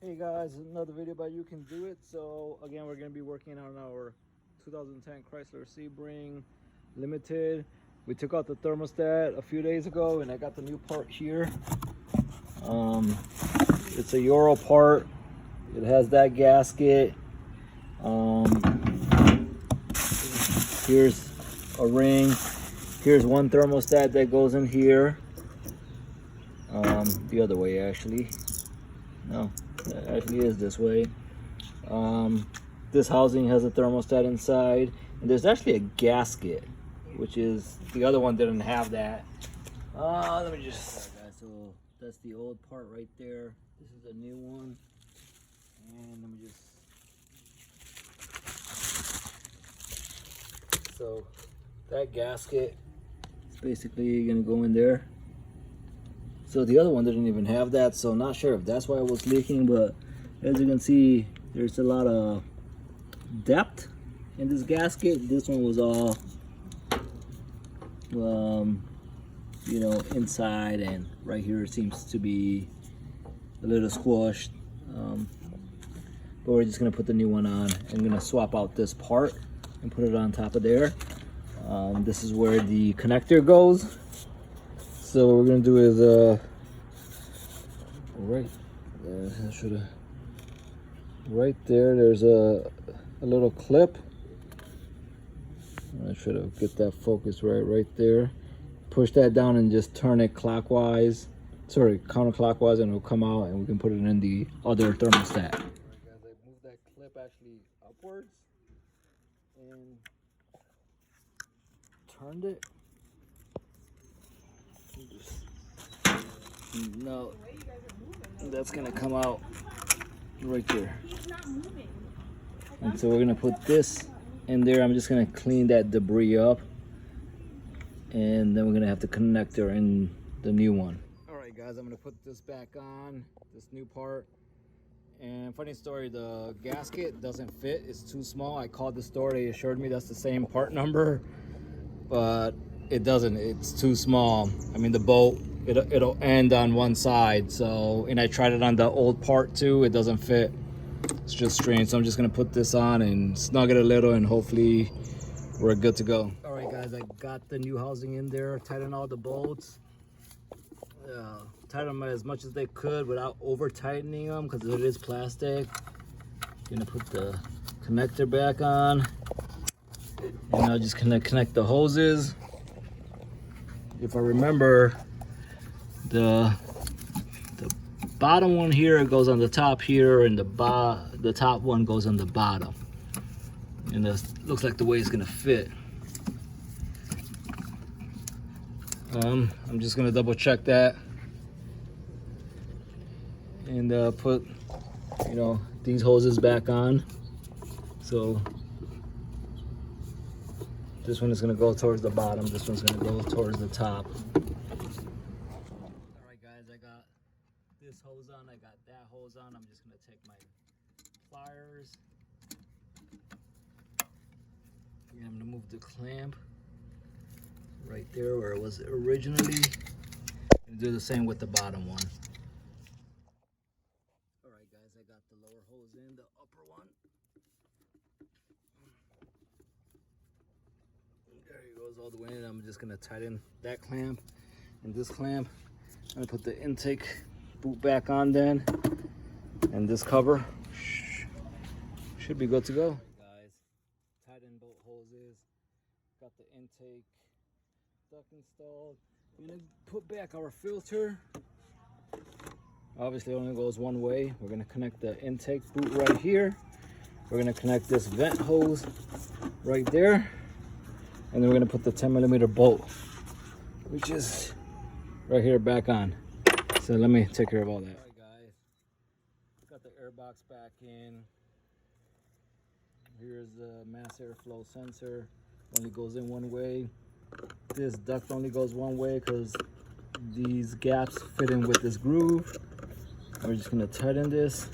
Hey guys, another video about You Can Do It. So again, we're going to be working on our 2010 Chrysler Sebring Limited. We took out the thermostat a few days ago and I got the new part here. It's a Euro part. It has that gasket. Here's a ring. Here's one thermostat that goes in here. The other way actually. No, it actually is this way. This housing has a thermostat inside, and there's actually a gasket, which is the other one didn't have that. Let me just. Alright guys, so that's the old part right there. This is the new one, and let me just. So that gasket is basically gonna go in there. So the other one didn't even have that, so not sure if that's why it was leaking, but as you can see, there's a lot of depth in this gasket. This one was all, you know, inside, and right here it seems to be a little squashed. But we're just gonna put the new one on. I'm gonna swap out this part and put it on top of there. This is where the connector goes. So what we're gonna do is right there there's a little clip. I should get that focus right there. Push that down and just turn it counterclockwise, and it'll come out and we can put it in the other thermostat. Alright guys, I moved that clip actually upwards and turned it. No, that's gonna come out right there. And so we're gonna put this in there. I'm just gonna clean that debris up, and then we're gonna have the connector in the new one. All right guys, I'm gonna put this back on, this new part. And funny story, the gasket doesn't fit, it's too small. I called the store, they assured me that's the same part number, but it doesn't, it's too small. I mean, the bolt, it'll end on one side. So, and I tried it on the old part too, it doesn't fit. It's just strange. So I'm just gonna put this on and snug it a little, and hopefully we're good to go. All right guys, I got the new housing in there, tightened all the bolts. Tighten them as much as they could without over tightening them, because it is plastic. Gonna put the connector back on, and I'm just gonna connect the hoses. If I remember, the bottom one here goes on the top here, and the top one goes on the bottom. And this looks like the way it's gonna fit. I'm just gonna double check that and put, you know, these hoses back on. So this one is gonna go towards the bottom, this one's gonna go towards the top. Alright guys, I got this hose on, I got that hose on. I'm just gonna take my pliers and I'm gonna move the clamp right there where it was originally, and do the same with the bottom one. Alright guys, I got the lower hose in, the upper one. There it goes all the way in. I'm just gonna tighten that clamp and this clamp. I'm gonna put the intake boot back on then, and this cover should be good to go. Right, guys, tighten both hoses, got the intake duct installed. We're gonna put back our filter. Obviously it only goes one way. We're gonna connect the intake boot right here. We're gonna connect this vent hose right there, and then we're gonna put the 10mm bolt, which is right here, back on. So let me take care of all that. All right guys, got the air box back in. Here's the mass airflow sensor, only goes in one way. This duct only goes one way because these gaps fit in with this groove. We're just gonna tighten this.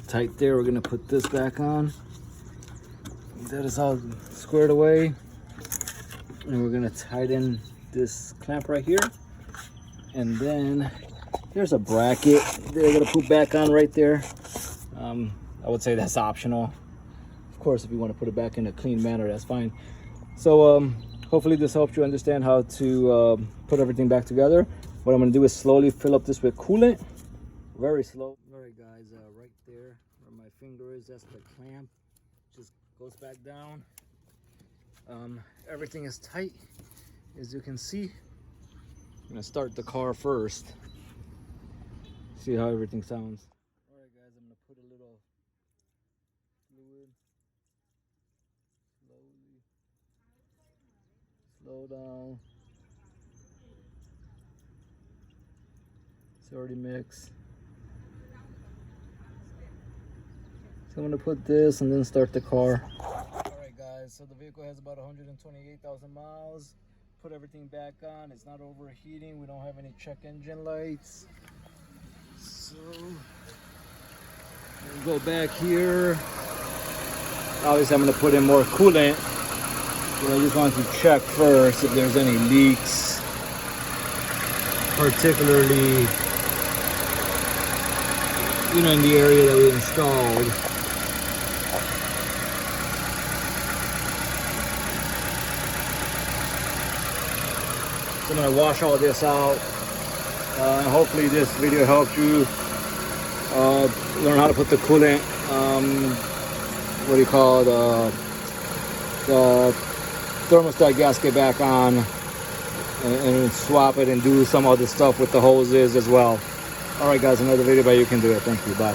Tight there. We're gonna put this back on. That is all squared away. And we're gonna tighten this clamp right here. And then there's a bracket they're gonna put back on right there. I would say that's optional. Of course, if you want to put it back in a clean manner, that's fine. So hopefully this helps you understand how to put everything back together. What I'm gonna do is slowly fill up this with coolant, very slow. All right guys, right there where my finger is, that's the clamp. Just goes back down. Everything is tight, as you can see. I'm gonna start the car first. See how everything sounds. All right guys, I'm gonna put a little fluid. Slowly. Slow down. It's already mixed. So I'm gonna put this and then start the car. Alright guys, so the vehicle has about 128,000 miles. Put everything back on. It's not overheating. We don't have any check engine lights. So we'll go back here. Obviously I'm gonna put in more coolant. So I just want to check first if there's any leaks. Particularly, you know, in the area that we installed. So I'm gonna wash all this out. And hopefully this video helped you learn how to put the coolant, what do you call it, the thermostat gasket back on, and swap it and do some other stuff with the hoses as well. All right guys, another video, but you can do it. Thank you, bye.